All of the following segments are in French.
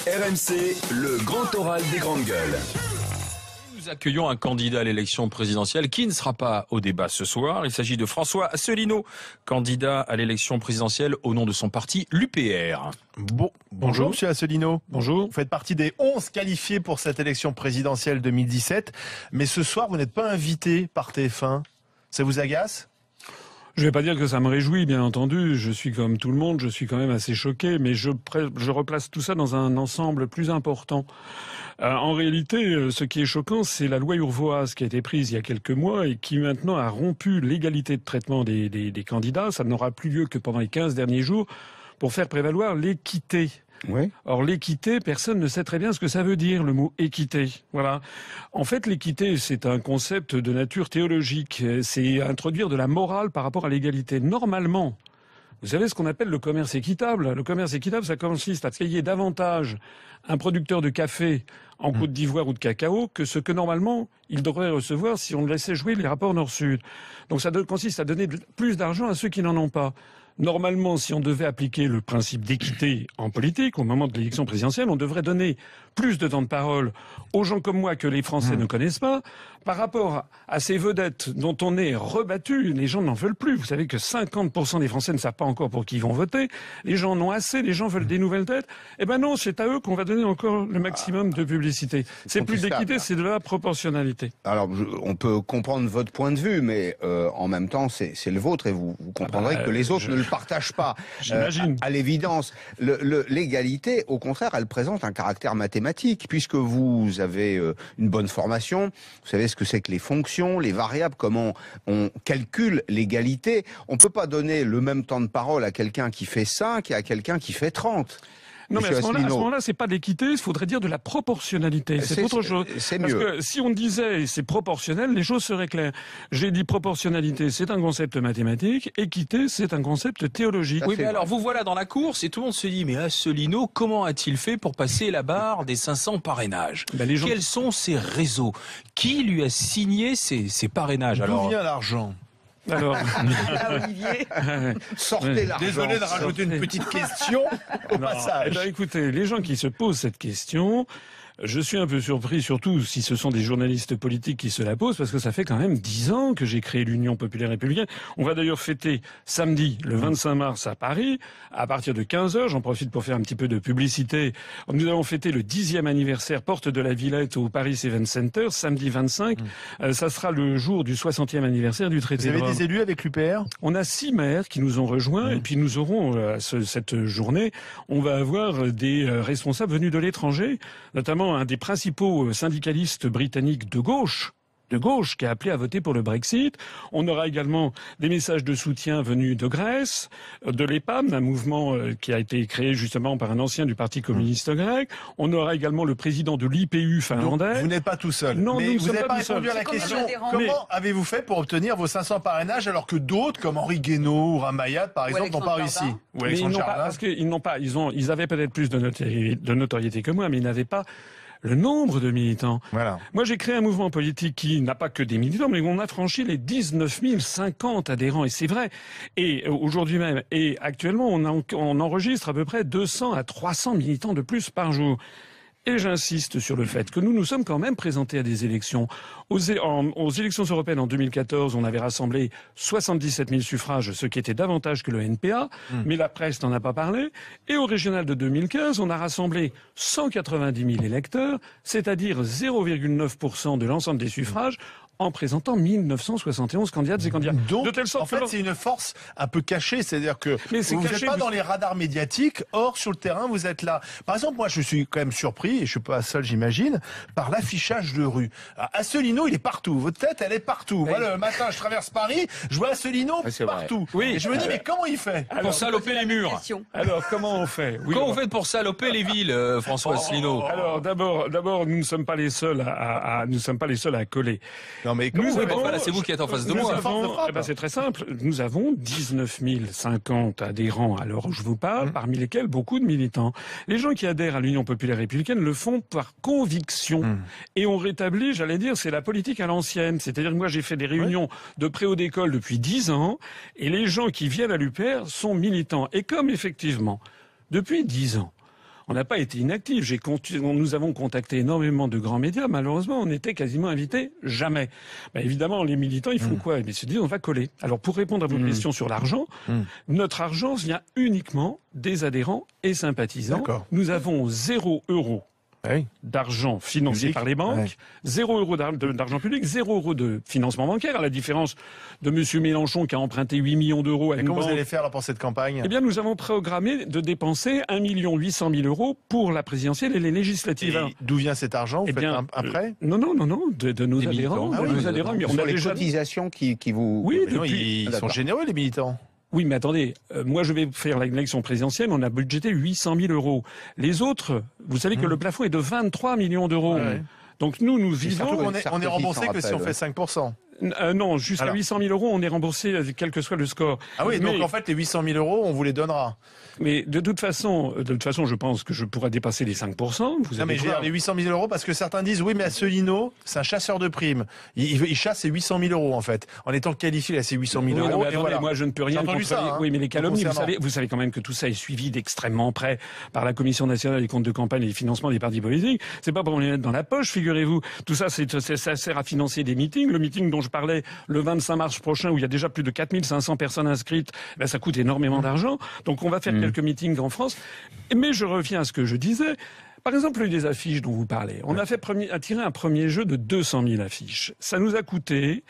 RMC, le grand oral des grandes gueules. Nous accueillons un candidat à l'élection présidentielle qui ne sera pas au débat ce soir. Il s'agit de François Asselineau, candidat à l'élection présidentielle au nom de son parti, l'UPR. Bonjour Monsieur Asselineau. Bonjour. Vous faites partie des 11 qualifiés pour cette élection présidentielle 2017. Mais ce soir, vous n'êtes pas invité par TF1. Ça vous agace ? Je vais pas dire que ça me réjouit, bien entendu. Je suis comme tout le monde, je suis quand même assez choqué, mais je replace tout ça dans un ensemble plus important. En réalité, ce qui est choquant, c'est la loi Urvoas qui a été prise il y a quelques mois et qui maintenant a rompu l'égalité de traitement des candidats. Ça n'aura plus lieu que pendant les 15 derniers jours pour faire prévaloir l'équité. Oui. Or, l'équité, personne ne sait très bien ce que ça veut dire, le mot équité. Voilà. En fait, l'équité, c'est un concept de nature théologique. C'est introduire de la morale par rapport à l'égalité. Normalement, vous savez ce qu'on appelle le commerce équitable. Le commerce équitable, ça consiste à payer davantage un producteur de café en Côte d'Ivoire ou de cacao que ce que normalement il devrait recevoir si on laissait jouer les rapports Nord-Sud. Donc ça consiste à donner plus d'argent à ceux qui n'en ont pas. Normalement, si on devait appliquer le principe d'équité en politique, au moment de l'élection présidentielle, on devrait donner plus de temps de parole aux gens comme moi que les Français ne connaissent pas. Par rapport à ces vedettes dont on est rebattu, les gens n'en veulent plus. Vous savez que 50% des Français ne savent pas encore pour qui ils vont voter. Les gens en ont assez, les gens veulent des nouvelles têtes. Eh ben non, c'est à eux qu'on va donner encore le maximum de publicité. C'est plus d'équité, c'est de la proportionnalité. Alors, on peut comprendre votre point de vue, mais en même temps, c'est le vôtre et vous comprendrez que les autres ne le partagent pas. J'imagine. À l'évidence, l'égalité, au contraire, elle présente un caractère mathématique, puisque vous avez une bonne formation, vous savez ce que c'est que les fonctions, les variables, comment on calcule l'égalité. On peut pas donner le même temps de parole à quelqu'un qui fait 5 et à quelqu'un qui fait 30. Non, mais à ce moment-là, c'est pas d'équité, il faudrait dire de la proportionnalité. C'est autre chose. C'est mieux. Parce que si on disait c'est proportionnel, les choses seraient claires. J'ai dit proportionnalité, c'est un concept mathématique. Équité, c'est un concept théologique. Oui, mais alors vous voilà dans la course et tout le monde se dit, mais Asselineau, comment a-t-il fait pour passer la barre des 500 parrainages? Quels sont ses réseaux? Qui lui a signé ces parrainages? D'où vient l'argent ? Alors, Olivier, sortez l'argent. Désolé de rajouter une petite question au passage. Eh ben, écoutez, les gens qui se posent cette question, je suis un peu surpris, surtout si ce sont des journalistes politiques qui se la posent, parce que ça fait quand même 10 ans que j'ai créé l'Union populaire républicaine. On va d'ailleurs fêter samedi, le 25 mars à Paris, à partir de 15h. J'en profite pour faire un petit peu de publicité. Nous allons fêter le 10e anniversaire Porte de la Villette au Paris Event Center, samedi 25. Ça sera le jour du 60e anniversaire du traité de Rome. Vous avez des élus avec l'UPR ? On a 6 maires qui nous ont rejoints, et puis nous aurons, cette journée, on va avoir des responsables venus de l'étranger, notamment un des principaux syndicalistes britanniques de gauche qui a appelé à voter pour le Brexit. On aura également des messages de soutien venus de Grèce, de l'EPAM, un mouvement qui a été créé justement par un ancien du Parti communiste grec. On aura également le président de l'IPU finlandais. Donc, vous n'êtes pas tout seul. Non, mais nous vous ne n'avez sommes pas pas tout répondu à la seuls. question. Comment avez-vous fait pour obtenir vos 500 parrainages alors que d'autres, comme Henri Guénaud ou Ramayad, par exemple, n'ont pas réussi ? Mais ils n'ont pas, parce qu'ils n'ont pas, ils avaient peut-être plus de notoriété que moi, mais ils n'avaient pas le nombre de militants. Voilà. Moi, j'ai créé un mouvement politique qui n'a pas que des militants, mais on a franchi les 19 050 adhérents, et c'est vrai. Et aujourd'hui même, et actuellement, on enregistre à peu près 200 à 300 militants de plus par jour. Et j'insiste sur le fait que nous sommes quand même présentés à des élections. Aux élections européennes en 2014, on avait rassemblé 77 000 suffrages, ce qui était davantage que le NPA, mais la presse n'en a pas parlé. Et au régional de 2015, on a rassemblé 190 000 électeurs, c'est-à-dire 0,9% de l'ensemble des suffrages, en présentant 1971 candidates et candidats. Donc, de telle sorte en fait, c'est une force un peu cachée, c'est-à-dire que vous n'êtes pas dans les radars médiatiques, or, sur le terrain, vous êtes là. Par exemple, moi, je suis quand même surpris, et je suis pas seul, j'imagine, par l'affichage de rue. Asselineau, il est partout. Votre tête, elle est partout. Oui. Moi, le matin, je traverse Paris, je vois Asselineau partout. Oui. Et je me dis, mais comment il fait? Pour saloper les murs. Alors, comment on fait? Oui, comment vous faites pour saloper les villes, François Asselineau? Alors, d'abord, nous ne sommes pas les seuls à coller. Non, mais c'est vous qui êtes en face de moi. C'est très simple. Nous avons 19 050 adhérents à l'heure où je vous parle, parmi lesquels beaucoup de militants. Les gens qui adhèrent à l'Union populaire républicaine le font par conviction. Et on rétablit, j'allais dire, c'est la politique à l'ancienne. C'est-à-dire que moi, j'ai fait des réunions de préau d'école depuis 10 ans, et les gens qui viennent à l'UPR sont militants. Et comme effectivement, depuis 10 ans, on n'a pas été inactifs. Nous avons contacté énormément de grands médias. Malheureusement, on était quasiment invités jamais. Ben, évidemment, les militants, ils font quoi? Ils se disent, on va coller. Alors, pour répondre à vos questions sur l'argent, notre argent vient uniquement des adhérents et sympathisants. Nous avons 0 € d'argent financé par les banques, 0 € d'argent public, 0 € de financement bancaire, à la différence de M. Mélenchon qui a emprunté 8 millions d'euros à une banque. Comment vous allez faire là, pour cette campagne? Eh bien, nous avons programmé de dépenser 1 800 000 € pour la présidentielle et les législatives. Et d'où vient cet argent? Vous faites un prêt? Non, de nos adhérents. Nos adhérents. On a les cotisations qui vous... Oui, ils sont généreux, les militants. Oui, mais attendez, moi je vais faire l'élection présidentielle, on a budgété 800 000 €. Les autres, vous savez que le plafond est de 23 millions d'euros. Donc nous vivons... On est remboursé que si on fait 5%. Non, jusqu'à 800 000 €, on est remboursé quel que soit le score. Ah oui, donc en fait, les 800 000 €, on vous les donnera. Mais de toute façon, je pense que je pourrais dépasser les 5%. Non, mais je veux dire, les 800 000 €, parce que certains disent, oui, mais Asselineau, c'est un chasseur de primes. Il chasse ses 800 000 €, en fait, en étant qualifié à ces 800 000 €. Oui, non, mais attendez, moi, je ne peux rien contre ça, oui, mais les calomnies, vous savez quand même que tout ça est suivi d'extrêmement près par la Commission nationale des comptes de campagne et des financements des partis politiques. C'est pas pour les mettre dans la poche, figurez-vous. Tout ça, ça sert à financer des meetings. Le meeting dont je parlais le 25 mars prochain, où il y a déjà plus de 4 500 personnes inscrites, ben, ça coûte énormément d'argent. Donc on va faire quelques meetings en France. Mais je reviens à ce que je disais. Par exemple, les affiches dont vous parlez. On a tiré un premier jeu de 200 000 affiches. Ça nous a coûté,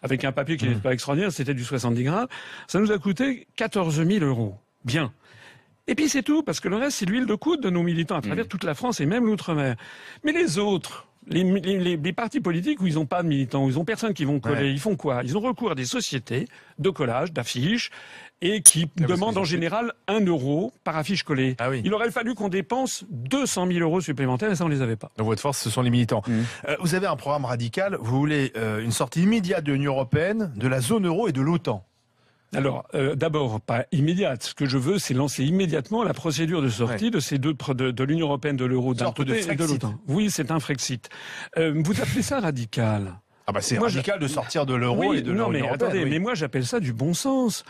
avec un papier qui n'est pas extraordinaire, c'était du 70 grammes, ça nous a coûté 14 000 €. Bien. Et puis c'est tout, parce que le reste, c'est l'huile de coude de nos militants à travers toute la France et même l'outre-mer. Mais les autres... Les partis politiques où ils n'ont pas de militants, où ils n'ont personne qui vont coller, ils font quoi? Ils ont recours à des sociétés de collage, d'affiches, et qui demandent en général 1 € par affiche collée. Ah oui. Il aurait fallu qu'on dépense 200 000 € supplémentaires, et ça on les avait pas. Donc votre force, ce sont les militants. Vous avez un programme radical, vous voulez une sortie immédiate de l'Union européenne, de la zone euro et de l'OTAN. Alors, d'abord, pas immédiate. Ce que je veux, c'est lancer immédiatement la procédure de sortie de ces deux, de l'Union européenne, de l'euro d'un côté et de l'OTAN. Oui, c'est un Frexit. Vous appelez ça radical? Ah bah c'est radical de sortir de l'euro et de l'Union européenne. Attendez, mais moi j'appelle ça du bon sens.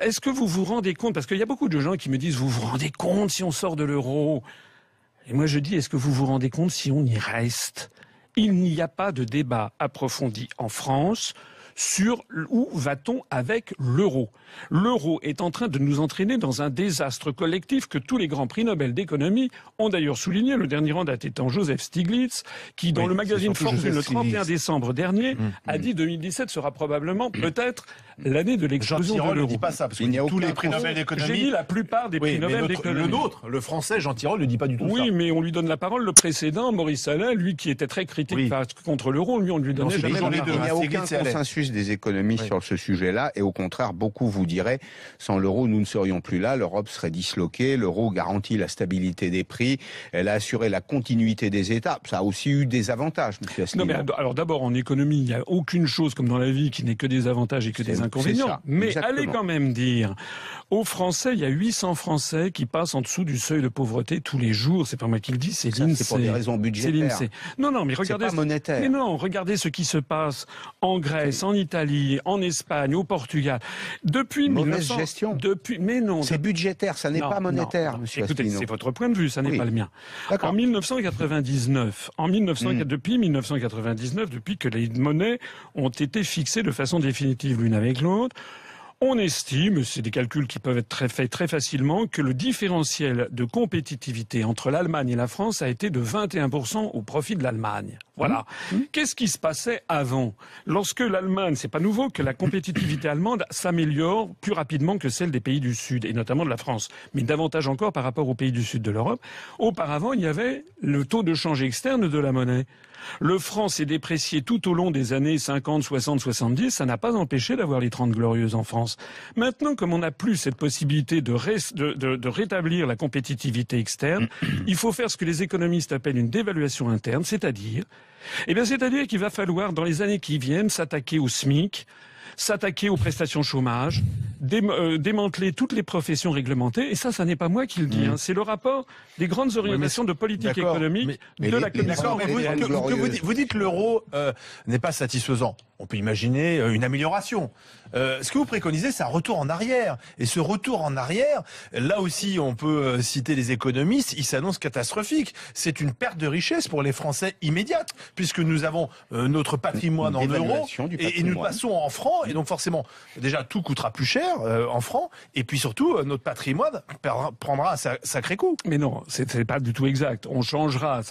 Est-ce que vous vous rendez compte? Parce qu'il y a beaucoup de gens qui me disent, vous vous rendez compte si on sort de l'euro? Et moi je dis, est-ce que vous vous rendez compte si on y reste? Il n'y a pas de débat approfondi en France sur où va-t-on avec l'euro. L'euro est en train de nous entraîner dans un désastre collectif que tous les grands prix Nobel d'économie ont d'ailleurs souligné. Le dernier en date étant Joseph Stiglitz, qui dans le magazine Fortune le 31 décembre dernier a dit 2017 sera probablement peut-être l'année de l'explosion de l'euro. Jean Tirole ne dit pas ça, parce que tous les prix Nobel d'économie... J'ai dit la plupart des prix Nobel d'économie. Le nôtre, le français, Jean Tirole ne dit pas du tout ça. Oui, mais on lui donne la parole. Le précédent, Maurice Allais, lui qui était très critique contre l'euro, lui on lui donnait jamais la parole. Il n'y a aucun consensus des économistes sur ce sujet-là, et au contraire, beaucoup vous diraient, sans l'euro, nous ne serions plus là, l'Europe serait disloquée, l'euro garantit la stabilité des prix, elle a assuré la continuité des États. Ça a aussi eu des avantages, monsieur Asselineau. Non, mais alors d'abord, en économie, il n'y a aucune chose comme dans la vie qui n'est que des avantages et que des inconvénients. Mais allez quand même dire aux Français, il y a 800 Français qui passent en dessous du seuil de pauvreté tous les jours. C'est pas moi qui le dis, c'est l'INSEE. C'est pour des raisons budgétaires. Non, mais regardez. C'est pas monétaire. Mais non, regardez ce qui se passe en Grèce, en Italie, en Espagne, au Portugal. Depuis mauvaise gestion. Mais non. C'est budgétaire, ça n'est pas monétaire, monsieur Asselineau. Écoutez, c'est votre point de vue, ça n'est pas le mien. En 1999, depuis 1999, depuis que les monnaies ont été fixées de façon définitive l'une avec l'autre, on estime, c'est des calculs qui peuvent être faits très facilement, que le différentiel de compétitivité entre l'Allemagne et la France a été de 21% au profit de l'Allemagne. Voilà. Qu'est-ce qui se passait avant? Lorsque l'Allemagne, c'est pas nouveau que la compétitivité allemande s'améliore plus rapidement que celle des pays du Sud, et notamment de la France, mais davantage encore par rapport aux pays du Sud de l'Europe. Auparavant, il y avait le taux de change externe de la monnaie. Le franc s'est déprécié tout au long des années 50, 60, 70. Ça n'a pas empêché d'avoir les 30 glorieuses en France. Maintenant, comme on n'a plus cette possibilité de rétablir la compétitivité externe, il faut faire ce que les économistes appellent une dévaluation interne, c'est-à-dire qu'il va falloir, dans les années qui viennent, s'attaquer au SMIC, s'attaquer aux prestations chômage, démanteler toutes les professions réglementées. Et ça n'est pas moi qui le dis. C'est le rapport des grandes orientations de politique économique de la Commission européenne. Vous dites que l'euro n'est pas satisfaisant. On peut imaginer une amélioration. Ce que vous préconisez, c'est un retour en arrière. Et ce retour en arrière, là aussi, on peut citer les économistes, il s'annonce catastrophique. C'est une perte de richesse pour les Français immédiate, puisque nous avons notre patrimoine en euros et nous passons en francs. Et donc forcément, déjà, tout coûtera plus cher en francs. Et puis surtout, notre patrimoine prendra un sacré coup. Mais non, c'est pas du tout exact. On changera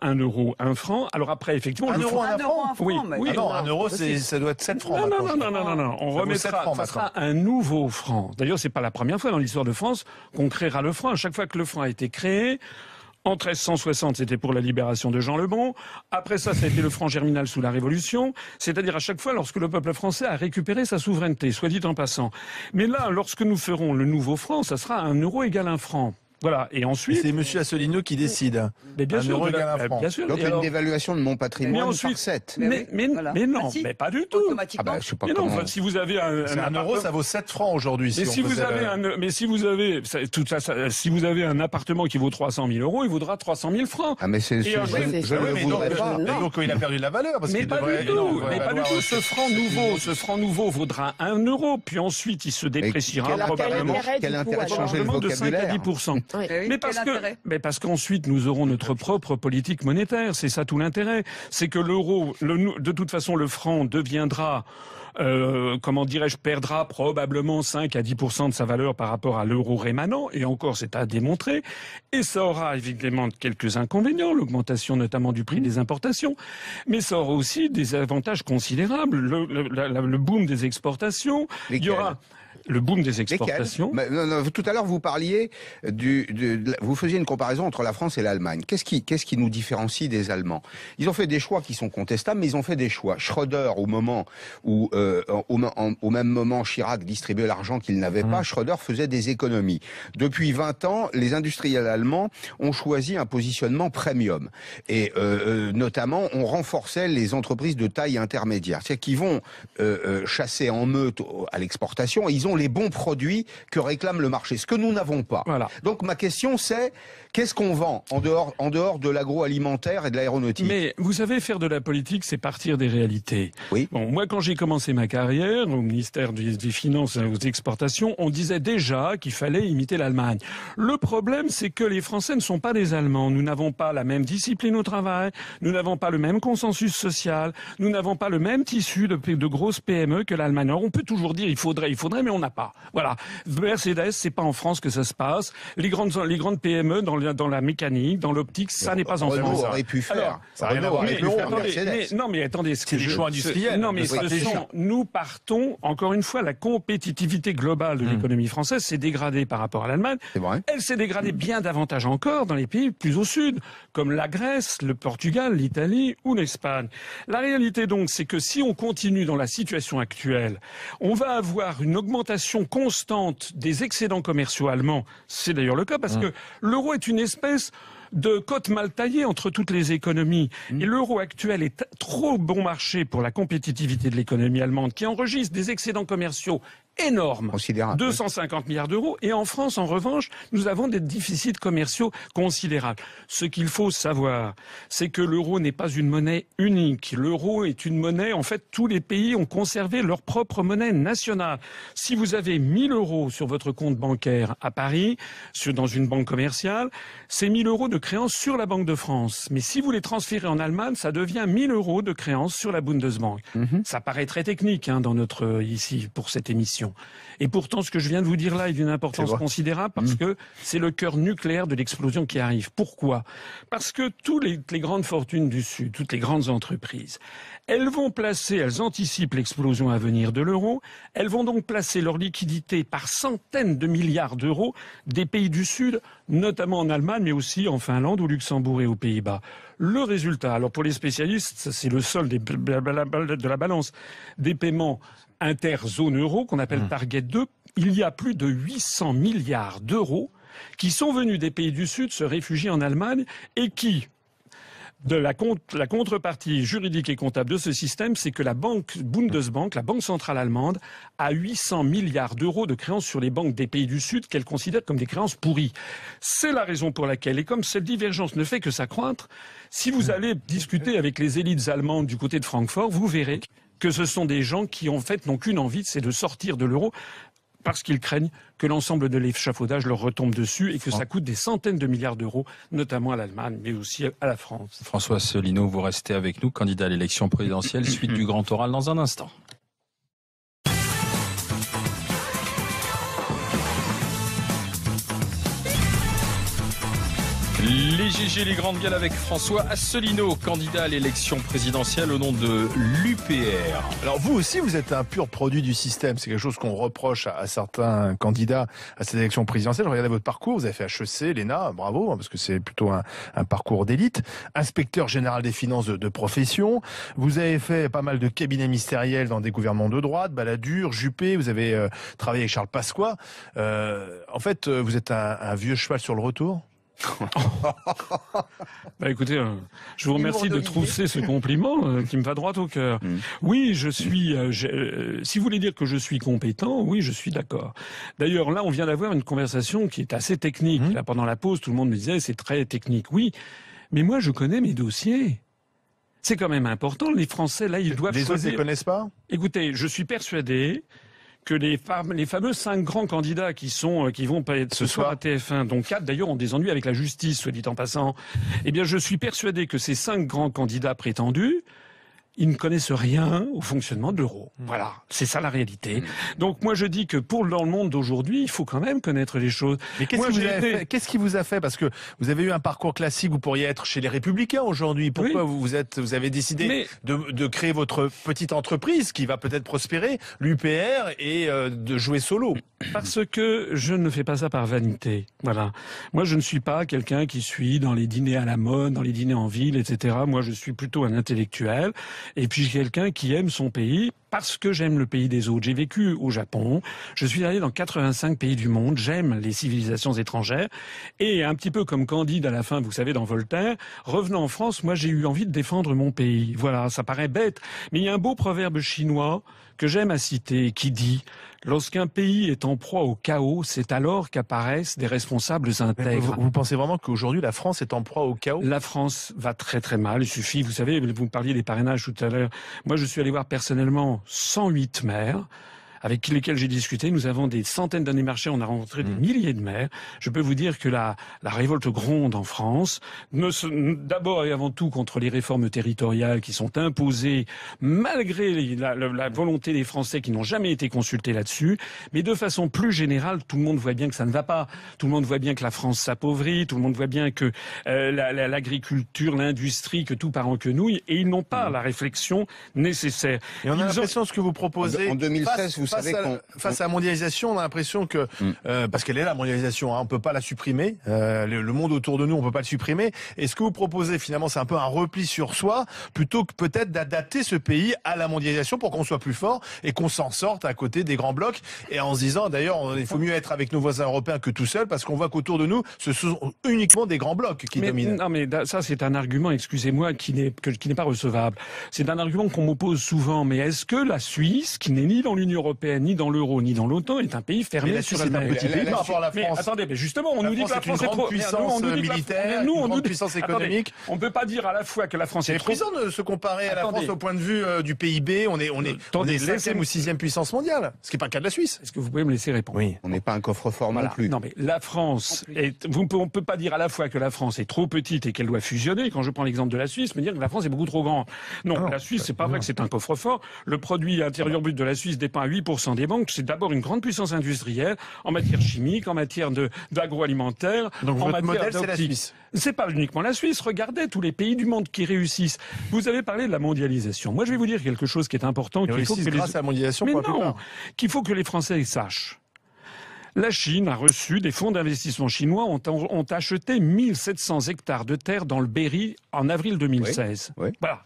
1 euro, 1 franc. Alors après, effectivement, 1 euro, 1 franc. Oui. Ah non, 1 euro, ça doit être 7 francs. Non. On remettra, ça sera un nouveau franc. D'ailleurs, c'est pas la première fois dans l'histoire de France qu'on créera le franc. À chaque fois que le franc a été créé, en 1360, c'était pour la libération de Jean le Bon. Après ça a été le franc germinal sous la Révolution. C'est-à-dire à chaque fois lorsque le peuple français a récupéré sa souveraineté, soit dit en passant. Mais là, lorsque nous ferons le nouveau franc, ça sera 1 euro égale 1 franc. Voilà. Et ensuite, c'est Monsieur Asselineau qui décide. Mais bien sûr, bien sûr. Donc une dévaluation de mon patrimoine par 7. Mais non, mais pas du tout. Ah bah, je sais pas mais comment. Non, si vous avez un euro, ça vaut 7 francs aujourd'hui. Mais si vous avez un appartement qui vaut 300 000 euros, il vaudra 300 000 francs. Ah mais je ne voudrais pas. Donc il a perdu de la valeur. Mais pas du tout. Ce franc nouveau vaudra 1 euro, puis ensuite il se dépréciera probablement. Quel intérêt de changer le vocabulaire? De 5 à 10%. Oui. Mais parce qu'ensuite nous aurons notre propre politique monétaire, c'est ça tout l'intérêt. C'est que l'euro, de toute façon le franc deviendra, perdra probablement 5 à 10% de sa valeur par rapport à l'euro rémanent, et encore c'est à démontrer, et ça aura évidemment quelques inconvénients, l'augmentation notamment du prix des importations, mais ça aura aussi des avantages considérables, le boom des exportations, il y aura... Le boom des exportations. Tout à l'heure, vous parliez vous faisiez une comparaison entre la France et l'Allemagne. Qu'est-ce qui nous différencie des Allemands? Ils ont fait des choix qui sont contestables, mais ils ont fait des choix. Schröder, au moment où, au même moment, Chirac distribuait l'argent qu'il n'avait pas, Schröder faisait des économies. Depuis 20 ans, les industriels allemands ont choisi un positionnement premium. Et notamment, on renforçait les entreprises de taille intermédiaire. C'est-à-dire qu'ils vont chasser en meute à l'exportation, et ils ont les bons produits que réclame le marché, ce que nous n'avons pas. Voilà. Donc ma question c'est, qu'est-ce qu'on vend en dehors de l'agroalimentaire et de l'aéronautique? Mais vous savez, faire de la politique, c'est partir des réalités. Oui. Bon, moi, quand j'ai commencé ma carrière au ministère des Finances et aux exportations, on disait déjà qu'il fallait imiter l'Allemagne. Le problème, c'est que les Français ne sont pas des Allemands. Nous n'avons pas la même discipline au travail, nous n'avons pas le même consensus social, nous n'avons pas le même tissu de grosses PME que l'Allemagne. Alors, on peut toujours dire il faudrait, mais on n'a pas. Voilà. Mercedes, c'est pas en France que ça se passe. Les grandes PME dans la mécanique, dans l'optique, ça n'est pas en France. Renault aurait pu faire. Ça n'a rien à voir avec attendez, c'est des choix industriels. Non, mais nous partons, encore une fois, la compétitivité globale de l'économie française s'est dégradée par rapport à l'Allemagne. C'est vrai. Elle s'est dégradée bien davantage encore dans les pays plus au sud, comme la Grèce, le Portugal, l'Italie ou l'Espagne. La réalité donc, c'est que si on continue dans la situation actuelle, on va avoir une augmentation constante des excédents commerciaux allemands. C'est d'ailleurs le cas parce que l'euro est une espèce de cote mal taillée entre toutes les économies. Et l'euro actuel est trop bon marché pour la compétitivité de l'économie allemande, qui enregistre des excédents commerciaux énorme, 250 milliards d'euros. Et en France, en revanche, nous avons des déficits commerciaux considérables. Ce qu'il faut savoir, c'est que l'euro n'est pas une monnaie unique. L'euro est une monnaie, en fait, tous les pays ont conservé leur propre monnaie nationale. Si vous avez 1000 euros sur votre compte bancaire à Paris, dans une banque commerciale, c'est 1000 euros de créances sur la Banque de France. Mais si vous les transférez en Allemagne, ça devient 1000 euros de créances sur la Bundesbank. Ça paraît très technique, ici, pour cette émission. Et pourtant, ce que je viens de vous dire là est d'une importance considérable parce que c'est le cœur nucléaire de l'explosion qui arrive. Pourquoi? Parce que toutes les grandes fortunes du Sud, toutes les grandes entreprises, elles anticipent l'explosion à venir de l'euro, elles vont donc placer leur liquidité par centaines de milliards d'euros des pays du Sud, notamment en Allemagne, mais aussi en Finlande, au Luxembourg et aux Pays-Bas. Le résultat, alors pour les spécialistes, c'est le solde de la balance des paiements inter-zone euro, qu'on appelle Target 2, il y a plus de 800 milliards d'euros qui sont venus des pays du Sud se réfugier en Allemagne et qui, La contrepartie juridique et comptable de ce système, c'est que la banque Bundesbank, la banque centrale allemande, a 800 milliards d'euros de créances sur les banques des pays du Sud qu'elle considère comme des créances pourries. C'est la raison pour laquelle, et comme cette divergence ne fait que s'accroître, si vous allez discuter avec les élites allemandes du côté de Francfort, vous verrez que ce sont des gens qui, en fait, n'ont qu'une envie, c'est de sortir de l'euro, parce qu'ils craignent que l'ensemble de l'échafaudage leur retombe dessus et que ça coûte des centaines de milliards d'euros, notamment à l'Allemagne, mais aussi à la France. François Asselineau, vous restez avec nous, candidat à l'élection présidentielle, suite du grand oral dans un instant. Les GG, les grandes gueules avec François Asselineau, candidat à l'élection présidentielle au nom de l'UPR. Alors vous aussi, vous êtes un pur produit du système. C'est quelque chose qu'on reproche à certains candidats à cette élection présidentielle. Regardez votre parcours, vous avez fait HEC, l'ENA, bravo, parce que c'est plutôt un parcours d'élite. Inspecteur général des finances de profession. Vous avez fait pas mal de cabinets ministériels dans des gouvernements de droite, Balladur, Juppé, vous avez travaillé avec Charles Pasqua. En fait, vous êtes un vieux cheval sur le retour. Bah écoutez, je vous remercie de trousser ce compliment qui me va droit au cœur. Oui, je suis. Si vous voulez dire que je suis compétent, oui, je suis d'accord. D'ailleurs, là, on vient d'avoir une conversation qui est assez technique. Là, pendant la pause, tout le monde me disait c'est très technique. Oui, mais moi, je connais mes dossiers. C'est quand même important. Les Français, là, ils doivent. Les autres ne les connaissent pas. Écoutez, je suis persuadé que les fameux 5 grands candidats qui vont être ce soir à TF1, dont 4 d'ailleurs ont des ennuis avec la justice, soit dit en passant, eh bien je suis persuadé que ces 5 grands candidats prétendus, ils ne connaissent rien au fonctionnement de l'euro. Voilà, c'est ça la réalité. Donc moi je dis que dans le monde d'aujourd'hui, il faut quand même connaître les choses. Mais qu'est-ce qui vous a fait parce que vous avez eu un parcours classique, vous pourriez être chez les Républicains aujourd'hui. Pourquoi vous avez décidé de créer votre petite entreprise qui va peut-être prospérer, l'UPR, et de jouer solo? Parce que je ne fais pas ça par vanité. Voilà. Moi, je ne suis pas quelqu'un qui suit dans les dîners à la mode, dans les dîners en ville, etc. Moi, je suis plutôt un intellectuel. Et puis, quelqu'un qui aime son pays parce que j'aime le pays des autres. J'ai vécu au Japon. Je suis allé dans 85 pays du monde. J'aime les civilisations étrangères. Et un petit peu comme Candide à la fin, vous savez, dans Voltaire, revenant en France, moi, j'ai eu envie de défendre mon pays. Voilà. Ça paraît bête. Mais il y a un beau proverbe chinois que j'aime à citer qui dit « Lorsqu'un pays est en proie au chaos, c'est alors qu'apparaissent des responsables intègres. » Vous pensez vraiment qu'aujourd'hui, la France est en proie au chaos? La France va très très mal. Il suffit, vous savez, vous me parliez des parrainages tout à l'heure. Moi, je suis allé voir personnellement 108 maires avec lesquels j'ai discuté. Nous avons des centaines d'années marché, on a rencontré des milliers de maires. Je peux vous dire que la révolte gronde en France, d'abord et avant tout contre les réformes territoriales qui sont imposées malgré la volonté des Français qui n'ont jamais été consultés là-dessus. Mais de façon plus générale, tout le monde voit bien que ça ne va pas. Tout le monde voit bien que la France s'appauvrit. Tout le monde voit bien que l'agriculture, l'industrie, que tout part en quenouille. Et ils n'ont pas la réflexion nécessaire. Et on a l'impression ce que vous proposez... En 2016, vous face à la mondialisation, on a l'impression que parce qu'elle est la mondialisation, on peut pas la supprimer. Le monde autour de nous, on peut pas le supprimer. Et ce que vous proposez, finalement, c'est un peu un repli sur soi, plutôt que peut-être d'adapter ce pays à la mondialisation pour qu'on soit plus fort et qu'on s'en sorte à côté des grands blocs. Et en se disant, d'ailleurs, il faut mieux être avec nos voisins européens que tout seul, parce qu'on voit qu'autour de nous, ce sont uniquement des grands blocs qui dominent. Non, mais ça, c'est un argument, excusez-moi, qui n'est pas recevable. C'est un argument qu'on m'oppose souvent. Mais est-ce que la Suisse, qui n'est ni dans l'Union européenne, ni dans l'euro, ni dans l'OTAN, est un pays fermé sur elle-même. C'est un petit pays par rapport à la France. Mais attendez, mais justement, on nous dit que la France est trop... une grande puissance militaire, une grande puissance économique. On ne peut pas dire à la fois que la France est trop... C'est brisant de se comparer à la France au point de vue du PIB. On est 5e ou 6e puissance mondiale, ce qui n'est pas le cas de la Suisse. Est-ce que vous pouvez me laisser répondre? Oui. On n'est pas un coffre-fort non plus. Non, mais la France on ne peut pas dire à la fois que la France est trop petite et qu'elle doit fusionner. Quand je prends l'exemple de la Suisse, me dire que la France est beaucoup trop grande. Non, la Suisse, c'est pas vrai que c'est un coffre-fort. Le produit intérieur brut de la Suisse dépend à 8% des banques. C'est d'abord une grande puissance industrielle en matière chimique, en matière d'agroalimentaire, donc en votre matière modèle, c'est la Suisse. C'est pas uniquement la Suisse. Regardez tous les pays du monde qui réussissent. Vous avez parlé de la mondialisation. Moi, je vais vous dire quelque chose qui est important. Grâce à la mondialisation, qu'il faut que les Français sachent. La Chine a reçu, des fonds d'investissement chinois ont acheté 1700 hectares de terre dans le Berry en avril 2016. Oui. Voilà.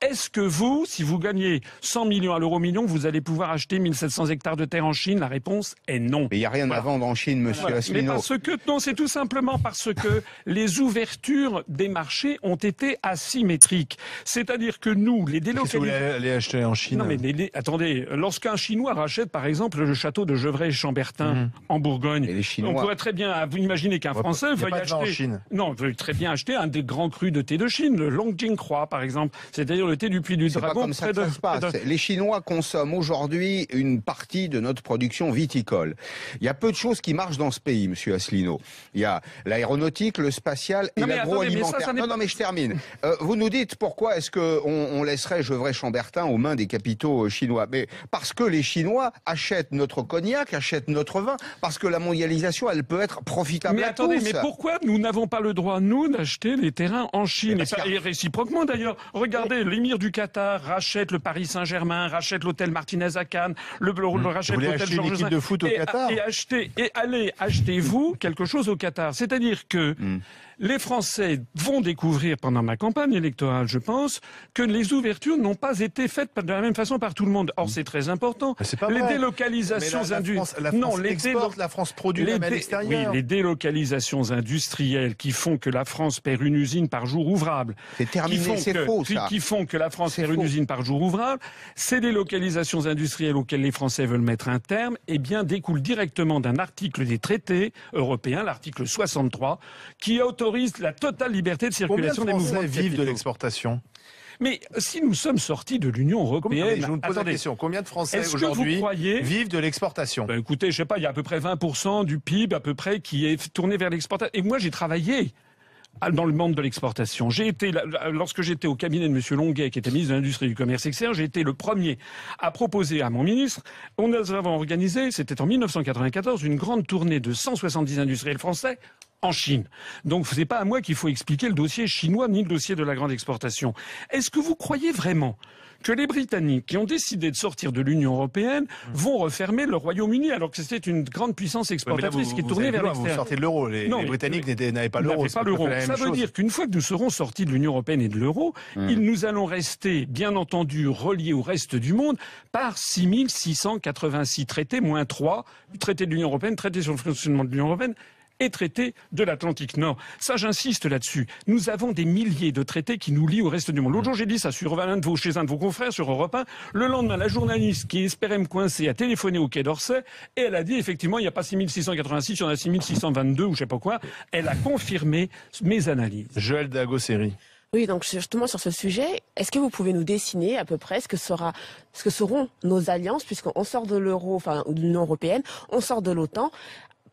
Est-ce que vous, si vous gagnez 100 millions à l'euro million, vous allez pouvoir acheter 1700 hectares de terre en Chine? La réponse est non. Mais il n'y a rien à vendre en Chine, monsieur Asselineau. Mais parce que, non, c'est tout simplement parce que les ouvertures des marchés ont été asymétriques. C'est-à-dire que nous, les délocalisations... Qu'est-ce que vous allez acheter en Chine? Non, mais attendez, lorsqu'un Chinois rachète, par exemple, le château de Gevrey-Chambertin en Bourgogne, et les Chinois... on pourrait très bien vous imaginer qu'un Français veuille acheter... Non, veut très bien acheter un des grands crus de thé de Chine, le Longjing-Croix, par exemple. C'est-à-dire le thé du Puy du Dragon. C'est pas comme ça que ça se passe. Les Chinois consomment aujourd'hui une partie de notre production viticole. Il y a peu de choses qui marchent dans ce pays, monsieur Asselineau. Il y a l'aéronautique, le spatial et l'agroalimentaire. Non, mais je termine. Vous nous dites pourquoi est-ce qu'on laisserait Gevrey-Chambertin aux mains des capitaux chinois? Mais parce que les Chinois achètent notre cognac, achètent notre vin, parce que la mondialisation, elle peut être profitable à tous. Mais pourquoi nous n'avons pas le droit, nous, d'acheter les terrains en Chine? Et réciproquement, d'ailleurs. Regardez, l'émir du Qatar rachète le Paris Saint-Germain, rachète l'hôtel Martinez à Cannes, rachète l'hôtel Georges V. De foot au Qatar. Et allez, achetez-vous quelque chose au Qatar. C'est-à-dire que les Français vont découvrir pendant ma campagne électorale, je pense, que les ouvertures n'ont pas été faites de la même façon par tout le monde. Or, c'est très important. C'est pas les vrai. Délocalisations industrielles. La France produit même à l'extérieur. Oui, les délocalisations industrielles qui font que la France perd une usine par jour ouvrable. C'est terminé, c'est faux, ça. Qui font que la France perd une usine par jour ouvrable. Ces délocalisations industrielles auxquelles les Français veulent mettre un terme, eh bien, découlent directement d'un article des traités européens, l'article 63, qui autorise la totale liberté de circulation des mouvements de capitaux. Vivent de l'exportation. Mais si nous sommes sortis de l'Union européenne... Je vous pose la question. Combien de Français aujourd'hui vivent de l'exportation? Écoutez, je sais pas, il y a à peu près 20% du PIB à peu près qui est tourné vers l'exportation. Et moi, j'ai travaillé dans le monde de l'exportation. Lorsque j'étais au cabinet de M. Longuet, qui était ministre de l'Industrie et du Commerce extérieur, j'ai été le premier à proposer à mon ministre, nous avons organisé, c'était en 1994, une grande tournée de 170 industriels français en Chine. Donc, c'est pas à moi qu'il faut expliquer le dossier chinois ni le dossier de la grande exportation. Est-ce que vous croyez vraiment que les Britanniques, qui ont décidé de sortir de l'Union européenne, vont refermer le Royaume-Uni alors que c'était une grande puissance exportatrice qui est tournée vers l'extérieur? Vous sortez de l'euro. Les Britanniques n'avaient pas l'euro. Ça veut dire qu'une fois que nous serons sortis de l'Union européenne et de l'euro, nous allons rester, bien entendu, reliés au reste du monde par 6686 traités, moins 3, traité de l'Union européenne, traité sur le fonctionnement de l'Union européenne, et traité de l'Atlantique Nord. Ça, j'insiste là-dessus. Nous avons des milliers de traités qui nous lient au reste du monde. L'autre jour, j'ai dit ça chez un de vos confrères sur Europe 1. Le lendemain, la journaliste qui espérait me coincer a téléphoné au Quai d'Orsay et elle a dit effectivement, il n'y a pas 6686, il y en a 6622 ou je sais pas quoi. Elle a confirmé mes analyses. Joël Dago-Séry. Oui, donc justement sur ce sujet, est-ce que vous pouvez nous dessiner à peu près ce que seront nos alliances, puisqu'on sort de l'euro, enfin de l'Union européenne, on sort de l'OTAN.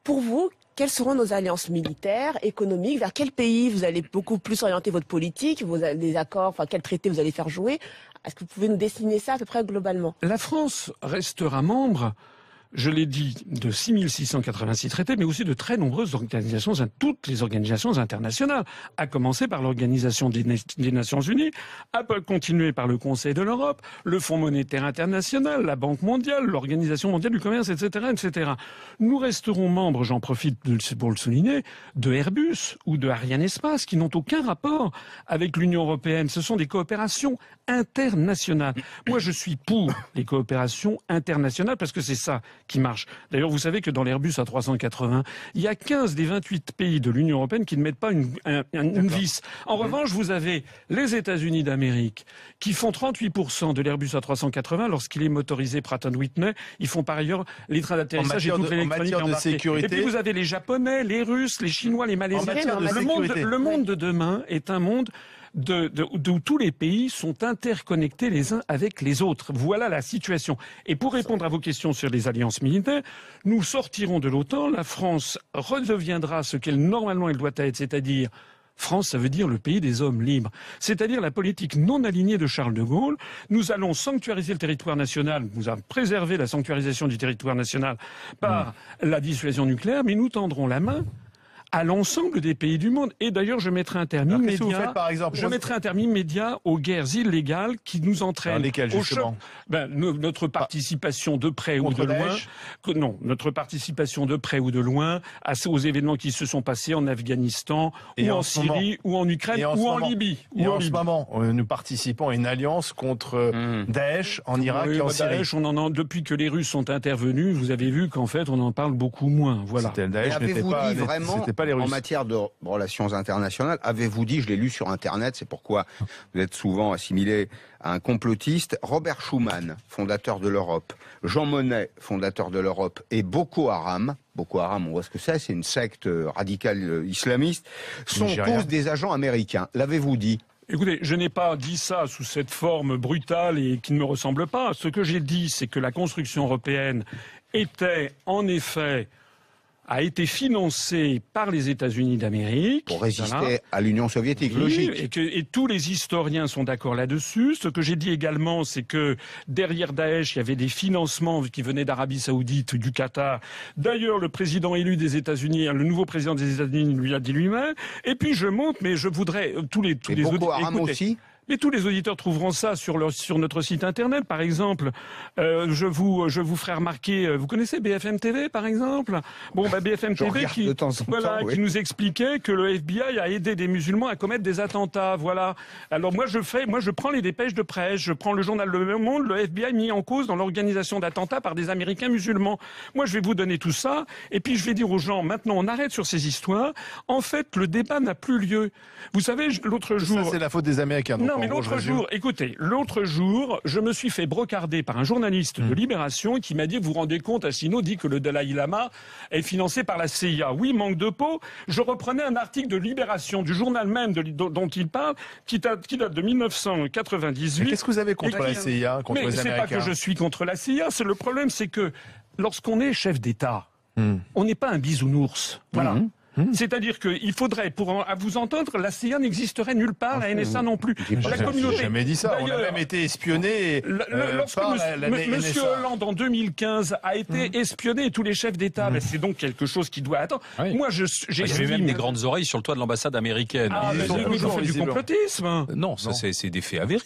Pour vous, quelles seront nos alliances militaires, économiques? Vers quel pays vous allez beaucoup plus orienter votre politique, les accords, enfin quel traité vous allez faire jouer? Est-ce que vous pouvez nous dessiner ça à peu près globalement? La France restera membre, je l'ai dit, de 6686 traités, mais aussi de très nombreuses organisations, toutes les organisations internationales, à commencer par l'Organisation des Nations Unies, à continuer par le Conseil de l'Europe, le Fonds monétaire international, la Banque mondiale, l'Organisation mondiale du commerce, etc., etc. Nous resterons membres, j'en profite pour le souligner, de Airbus ou de Arianespace, qui n'ont aucun rapport avec l'Union européenne. Ce sont des coopérations internationales. Moi, je suis pour les coopérations internationales parce que c'est ça qui marche. D'ailleurs, vous savez que dans l'Airbus A380, il y a 15 des 28 pays de l'Union européenne qui ne mettent pas une vis. En revanche, vous avez les États-Unis d'Amérique qui font 38% de l'Airbus A380 lorsqu'il est motorisé Pratt & Whitney. Ils font par ailleurs les trains d'atterrissage et toute l'électronique embarquée. Et puis vous avez les Japonais, les Russes, les Chinois, les Malaisiens. Le monde de demain est un monde d'où tous les pays sont interconnectés les uns avec les autres. Voilà la situation. Et pour répondre à vos questions sur les alliances militaires, nous sortirons de l'OTAN, la France redeviendra ce qu'elle normalement elle doit être, c'est-à-dire France, ça veut dire le pays des hommes libres. C'est-à-dire la politique non alignée de Charles de Gaulle. Nous allons sanctuariser le territoire national, nous allons préserver la sanctuarisation du territoire national par la dissuasion nucléaire, mais nous tendrons la main à l'ensemble des pays du monde. Et d'ailleurs, je mettrai un terme immédiat. Par exemple, je mettrai un terme immédiat aux guerres illégales qui nous entraînent. Lesquelles, justement? Notre participation de près ou de loin. Non, notre participation de près ou de loin aux événements qui se sont passés en Afghanistan, ou en Syrie, ou en Ukraine, ou en Libye. Et en ce moment, nous participons à une alliance contre Daesh en Irak et en Syrie. Daesh, depuis que les Russes sont intervenus, vous avez vu qu'en fait, on en parle beaucoup moins. Voilà. Daesh n'était pas, pas les Russes. En matière de relations internationales, avez-vous dit, je l'ai lu sur Internet, c'est pourquoi vous êtes souvent assimilé à un complotiste, Robert Schuman, fondateur de l'Europe, Jean Monnet, fondateur de l'Europe, et Boko Haram, on voit ce que c'est une secte radicale islamiste, sont tous des agents américains. L'avez-vous dit ? Écoutez, je n'ai pas dit ça sous cette forme brutale et qui ne me ressemble pas. Ce que j'ai dit, c'est que la construction européenne a été financée par les États-Unis d'Amérique. Pour résister à l'Union soviétique, logique. Et tous les historiens sont d'accord là-dessus. Ce que j'ai dit également, c'est que derrière Daesh, il y avait des financements qui venaient d'Arabie Saoudite, du Qatar. D'ailleurs, le président élu des États-Unis, le nouveau président des États-Unis lui a dit lui-même. Et puis je monte, mais je voudrais tous les Boko Haram aussi. Mais tous les auditeurs trouveront ça sur notre site internet, par exemple. Je vous ferai remarquer. Vous connaissez BFM TV, par exemple. Bon, BFM TV qui nous expliquait que le FBI a aidé des musulmans à commettre des attentats. Voilà. Alors moi, je prends les dépêches de presse, je prends le journal Le Monde. Le FBI mis en cause dans l'organisation d'attentats par des Américains musulmans. Moi, je vais vous donner tout ça, et puis je vais dire aux gens maintenant, on arrête sur ces histoires. En fait, le débat n'a plus lieu. Vous savez, l'autre jour. Ça, c'est la faute des Américains. Non, mais l'autre jour, je me suis fait brocarder par un journaliste de Libération qui m'a dit, vous vous rendez compte, Asselineau dit que le Dalai Lama est financé par la CIA. Oui, manque de peau. Je reprenais un article de Libération, du journal même dont il parle, qui date de 1998. Qu'est-ce que vous avez contre la CIA, contre les Américains? Mais c'est pas que je suis contre la CIA. Le problème, c'est que lorsqu'on est chef d'État, on n'est pas un bisounours. Voilà. C'est-à-dire qu'il faudrait, à vous entendre, la CIA n'existerait nulle part, la NSA non plus. La communauté. J'ai jamais dit ça. On a même été espionné par la NSA. Monsieur Hollande, en 2015, a été espionné, tous les chefs d'État. C'est donc quelque chose qui doit attendre. Oui. Moi, il y avait même des grandes oreilles sur le toit de l'ambassade américaine. Ils ont fait du complotisme. Non, ça c'est des faits avérés.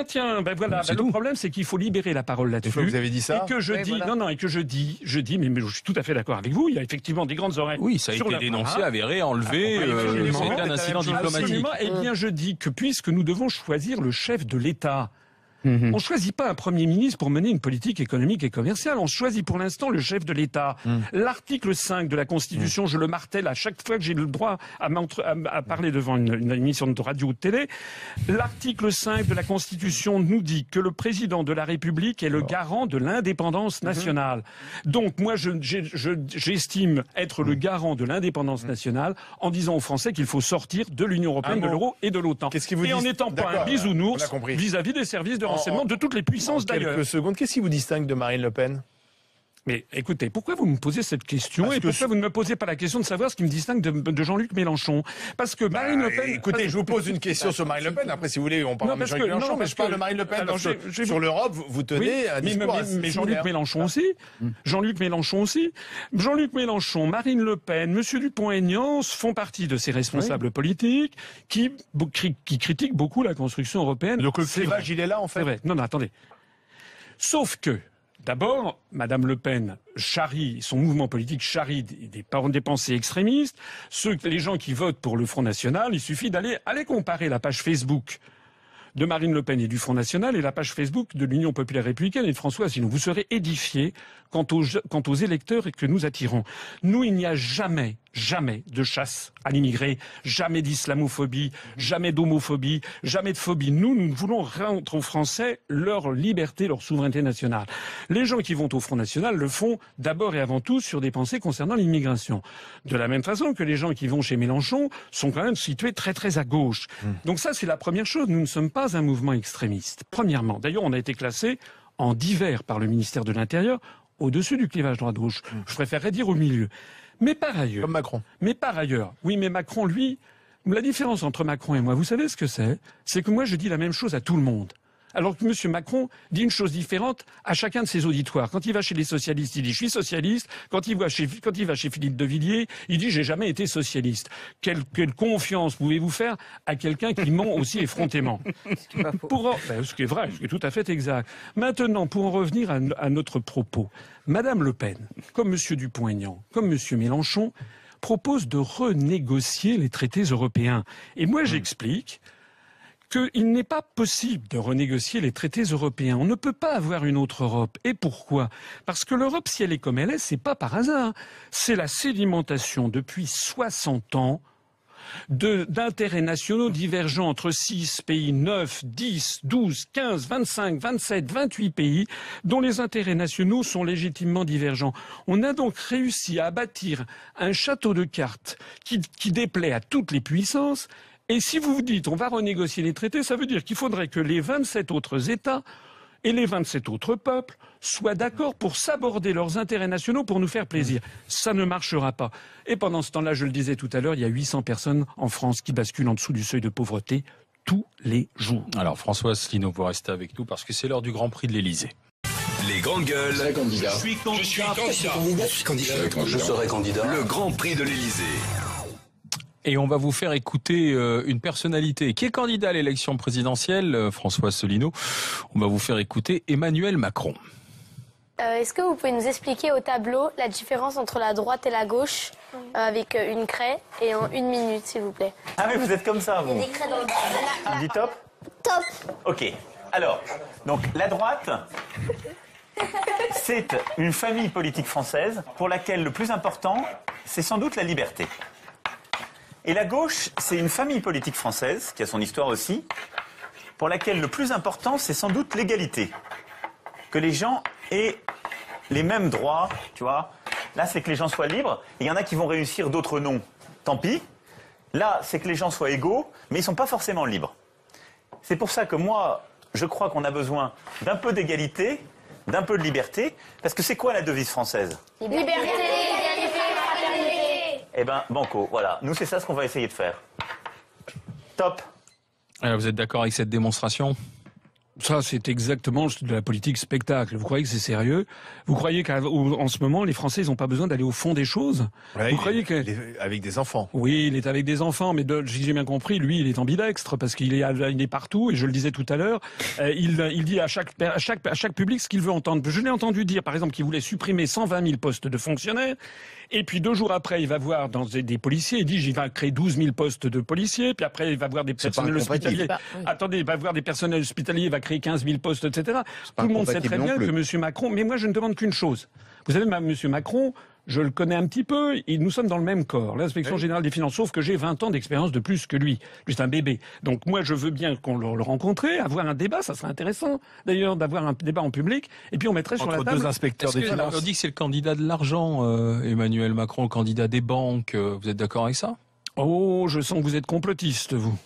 Tiens, voilà. Le problème, c'est qu'il faut libérer la parole là-dessus. Vous avez dit ça. Et que je dis, mais je suis tout à fait d'accord avec vous. Il y a effectivement des grandes oreilles. Oui, ça a été dénoncé, avéré, enlevé. C'était un incident diplomatique. Eh bien, je dis que puisque nous devons choisir le chef de l'État, on ne choisit pas un Premier ministre pour mener une politique économique et commerciale. On choisit pour l'instant le chef de l'État. L'article 5 de la Constitution, je le martèle à chaque fois que j'ai le droit à parler devant une émission de radio ou de télé. L'article 5 de la Constitution nous dit que le président de la République est le garant de l'indépendance nationale. Donc moi, j'estime être le garant de l'indépendance nationale en disant aux Français qu'il faut sortir de l'Union européenne, de l'euro et de l'OTAN. Et en n'étant pas un bisounours vis-à-vis des services de renseignement de toutes les puissances d'ailleurs. Quelques secondes, qu'est-ce qui vous distingue de Marine Le Pen? Mais écoutez, pourquoi vous me posez cette question et pourquoi vous ne me posez pas la question de savoir ce qui me distingue de Jean-Luc Mélenchon? Parce que Marine Le Pen... Écoutez, je vous pose une question sur Marine Le Pen. Après, si vous voulez, on parle de Jean-Luc Mélenchon, mais je parle de Marine Le Pen. Alors, sur l'Europe, vous tenez un discours mais Jean-Luc Mélenchon aussi. Jean-Luc Mélenchon aussi. Jean-Luc Mélenchon, Marine Le Pen, Monsieur Dupont-Aignan font partie de ces responsables politiques qui critiquent beaucoup la construction européenne. Donc le clivage, il est là, en fait. C'est vrai. Non, attendez. Sauf que... D'abord, Madame Le Pen charrie, son mouvement politique charrie des pensées extrémistes. Les gens qui votent pour le Front National, il suffit d'aller comparer la page Facebook de Marine Le Pen et du Front National et la page Facebook de l'Union populaire républicaine et de François Asselineau. Vous serez édifiés quant aux électeurs que nous attirons. Nous, il n'y a jamais de chasse à l'immigré, jamais d'islamophobie, jamais d'homophobie, jamais de phobie. Nous voulons rendre aux Français leur liberté, leur souveraineté nationale. Les gens qui vont au Front National le font d'abord et avant tout sur des pensées concernant l'immigration. De la même façon que les gens qui vont chez Mélenchon sont quand même situés très très à gauche. Donc ça, c'est la première chose. Nous ne sommes pas un mouvement extrémiste. Premièrement. D'ailleurs, on a été classé en divers par le ministère de l'Intérieur au-dessus du clivage droite-gauche. Je préférerais dire au milieu. Mais par ailleurs... Comme Macron. Mais par ailleurs, oui, mais Macron, lui... La différence entre Macron et moi, vous savez ce que c'est? C'est que moi, je dis la même chose à tout le monde. Alors que M. Macron dit une chose différente à chacun de ses auditoires. Quand il va chez les socialistes, il dit « je suis socialiste ». Quand il va chez Philippe de Villiers, il dit « j'ai jamais été socialiste ». Quelle confiance pouvez-vous faire à quelqu'un qui ment aussi effrontément? Ce qui est vrai, ce qui est tout à fait exact. Maintenant, pour en revenir à notre propos, Madame Le Pen, comme M. Dupont-Aignan, comme M. Mélenchon, propose de renégocier les traités européens. Et moi, j'explique qu'il n'est pas possible de renégocier les traités européens. On ne peut pas avoir une autre Europe. Et pourquoi? Parce que l'Europe, si elle est comme elle est, c'est pas par hasard. C'est la sédimentation depuis 60 ans d'intérêts nationaux divergents entre 6 pays, 9, 10, 12, 15, 25, 27, 28 pays, dont les intérêts nationaux sont légitimement divergents. On a donc réussi à bâtir un château de cartes qui déplaît à toutes les puissances. Et si vous vous dites on va renégocier les traités, ça veut dire qu'il faudrait que les 27 autres États et les 27 autres peuples soient d'accord pour s'aborder leurs intérêts nationaux pour nous faire plaisir. Ça ne marchera pas. Et pendant ce temps-là, je le disais tout à l'heure, il y a 800 personnes en France qui basculent en dessous du seuil de pauvreté tous les jours. Alors François Asselineau, vous restez avec nous parce que c'est l'heure du Grand Prix de l'Élysée. Les grandes gueules. Je suis candidat. Je serai candidat. Le Grand Prix de l'Élysée. Et on va vous faire écouter une personnalité qui est candidat à l'élection présidentielle, François Asselineau. On va vous faire écouter Emmanuel Macron. Est-ce que vous pouvez nous expliquer au tableau la différence entre la droite et la gauche avec une craie et en 1 minute, s'il vous plaît? Ah oui, vous êtes comme ça, vous. Des craies dans le... On dit top? Top. Ok. Alors, donc la droite, c'est une famille politique française pour laquelle le plus important, c'est sans doute la liberté. Et la gauche, c'est une famille politique française, qui a son histoire aussi, pour laquelle le plus important, c'est sans doute l'égalité. Que les gens aient les mêmes droits, tu vois. Là, c'est que les gens soient libres. Il y en a qui vont réussir, d'autres non. Tant pis. Là, c'est que les gens soient égaux, mais ils ne sont pas forcément libres. C'est pour ça que moi, je crois qu'on a besoin d'un peu d'égalité, d'un peu de liberté, parce que c'est quoi la devise française? Liberté, égalité, fraternité. Eh ben, banco, voilà. Nous, c'est ça ce qu'on va essayer de faire. Top. Alors, vous êtes d'accord avec cette démonstration ? Ça, c'est exactement de la politique spectacle. Vous croyez que c'est sérieux? Vous croyez qu'en ce moment, les Français, ils n'ont pas besoin d'aller au fond des choses? Ouais, vous croyez avec des enfants. Oui, il est avec des enfants, mais si j'ai bien compris, lui, il est ambidextre parce qu'il est partout. Et je le disais tout à l'heure, il dit à chaque public ce qu'il veut entendre. Je l'ai entendu dire, par exemple, qu'il voulait supprimer 120 000 postes de fonctionnaires. Et puis 2 jours après, il va voir dans des policiers. Il dit, il va créer 12 000 postes de policiers. Puis après, il va voir des personnels hospitaliers. Attendez, il va voir des personnels hospitaliers. Il va créer 15 000 postes, etc. Tout le monde sait très bien que M. Macron... Mais moi, je ne demande qu'une chose. Vous savez, M. Macron, je le connais un petit peu, et nous sommes dans le même corps, l'Inspection Générale des Finances, sauf que j'ai 20 ans d'expérience de plus que lui. Juste un bébé. Donc moi, je veux bien qu'on le rencontre, avoir un débat, ça serait intéressant, d'ailleurs, d'avoir un débat en public, et puis on mettrait sur la table... Entre 2 inspecteurs des finances. On dit que c'est le candidat de l'argent, Emmanuel Macron, le candidat des banques. Vous êtes d'accord avec ça? Oh, je sens que vous êtes complotiste, vous.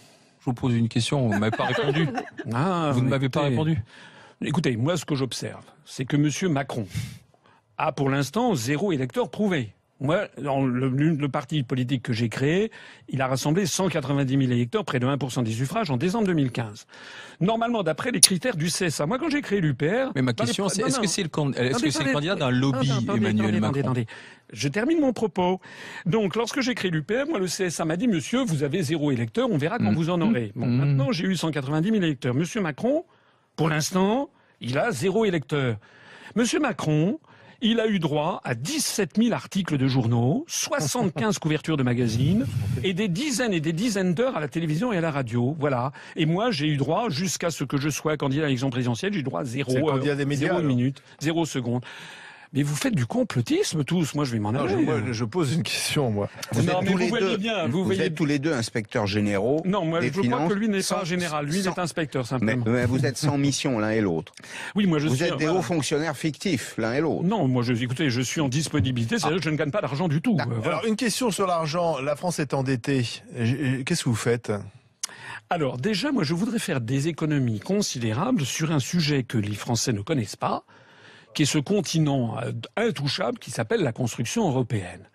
Je vous pose une question, vous ne m'avez pas répondu. Vous ne m'avez pas répondu. Écoutez, moi, ce que j'observe, c'est que M. Macron a pour l'instant 0 électeur prouvé. Moi, dans le parti politique que j'ai créé, il a rassemblé 190 000 électeurs, près de 1% des suffrages, en décembre 2015. Normalement, d'après les critères du CSA. Moi, quand j'ai créé l'UPR... Mais ma question, c'est est-ce que c'est le candidat d'un lobby, Emmanuel Macron? Attendez. Je termine mon propos. Donc, lorsque j'ai créé l'UPR, moi, le CSA m'a dit, monsieur, vous avez 0 électeur, on verra quand vous en aurez. Bon, maintenant, j'ai eu 190 000 électeurs. Monsieur Macron, pour l'instant, il a 0 électeur. Monsieur Macron... il a eu droit à 17 000 articles de journaux, 75 couvertures de magazines et des dizaines d'heures à la télévision et à la radio. Voilà. Et moi, j'ai eu droit, jusqu'à ce que je sois candidat à l'élection présidentielle, j'ai eu droit à 0 minute, 0 seconde. Mais vous faites du complotisme tous. Moi, je vais m'en aller. Je pose une question, moi. Vous êtes tous les deux inspecteurs généraux. Non, moi, je crois que lui n'est pas général. Lui, il est inspecteur, simplement. Mais vous êtes sans mission, l'un et l'autre. Oui, moi, vous êtes des hauts fonctionnaires fictifs, l'un et l'autre. Non, moi, écoutez, je suis en disponibilité. C'est-à-dire que je ne gagne pas d'argent du tout. Voilà. Alors, une question sur l'argent. La France est endettée. Qu'est-ce que vous faites ? Alors, déjà, moi, je voudrais faire des économies considérables sur un sujet que les Français ne connaissent pas, qui est ce continent intouchable qui s'appelle la construction européenne.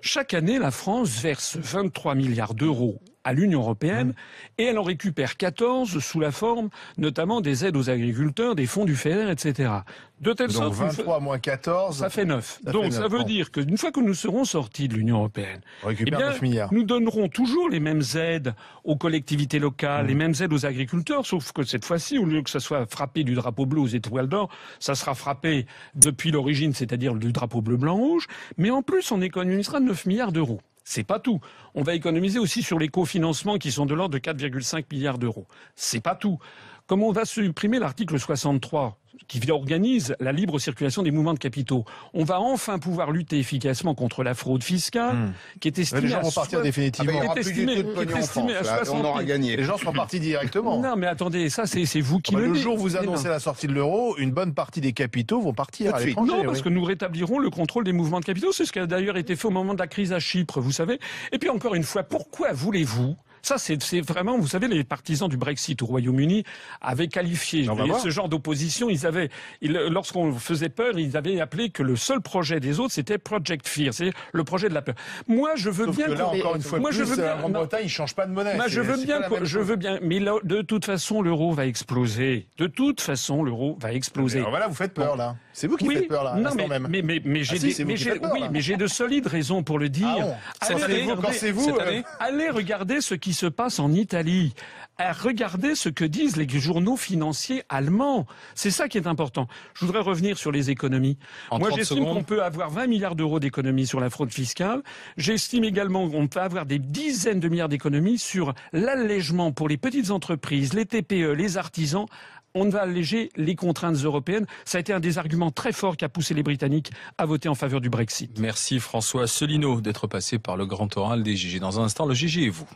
Chaque année, la France verse 23 milliards d'euros à l'Union européenne et elle en récupère 14 sous la forme notamment des aides aux agriculteurs, des fonds du FEDER, etc. De telle sorte, 23 moins 14, ça fait 9. Donc ça veut dire qu'une fois que nous serons sortis de l'Union européenne, on récupère 9 milliards. Nous donnerons toujours les mêmes aides aux collectivités locales, les mêmes aides aux agriculteurs, sauf que cette fois-ci, au lieu que ça soit frappé du drapeau bleu aux étoiles d'or, ça sera frappé depuis l'origine, c'est-à-dire du drapeau bleu, blanc, rouge. Mais en plus, on économisera 9 milliards d'euros. C'est pas tout. On va économiser aussi sur les cofinancements qui sont de l'ordre de 4,5 milliards d'euros. C'est pas tout. Comme on va supprimer l'article 63 qui organise la libre circulation des mouvements de capitaux, on va enfin pouvoir lutter efficacement contre la fraude fiscale qui est estimée les gens vont partir définitivement. Il n'y aura plus du tout de pognon en France, là, on aura gagné. Les gens seront partis directement. Non, mais attendez, ça c'est vous qui le jour où vous annoncez la sortie de l'euro, une bonne partie des capitaux vont partir à l'étranger. Non, parce que nous rétablirons le contrôle des mouvements de capitaux. C'est ce qui a d'ailleurs été fait au moment de la crise à Chypre, vous savez. Et puis encore une fois, pourquoi voulez-vous... Ça, c'est vraiment, vous savez, les partisans du Brexit au Royaume-Uni avaient qualifié ce genre d'opposition. Lorsqu'on faisait peur, ils avaient appelé que le seul projet des autres, c'était Project Fear, c'est le projet de la peur. Moi, je veux bien. Que là, encore une fois, la Grande-Bretagne, ils changent pas de monnaie. Moi, je veux bien, mais là, de toute façon, l'euro va exploser. De toute façon, l'euro va exploser. Alors voilà, vous faites peur là. C'est vous qui faites peur là. Non, mais j'ai de solides raisons pour le dire. Allez regarder ce qui se passe en Italie. Regardez ce que disent les journaux financiers allemands. C'est ça qui est important. Je voudrais revenir sur les économies. Moi, j'estime qu'on peut avoir 20 milliards d'euros d'économies sur la fraude fiscale. J'estime également qu'on peut avoir des dizaines de milliards d'économies sur l'allègement pour les petites entreprises, les TPE, les artisans. On va alléger les contraintes européennes. Ça a été un des arguments très forts qui a poussé les Britanniques à voter en faveur du Brexit. Merci François Asselineau d'être passé par le grand oral des GG. Dans un instant, le GG et vous.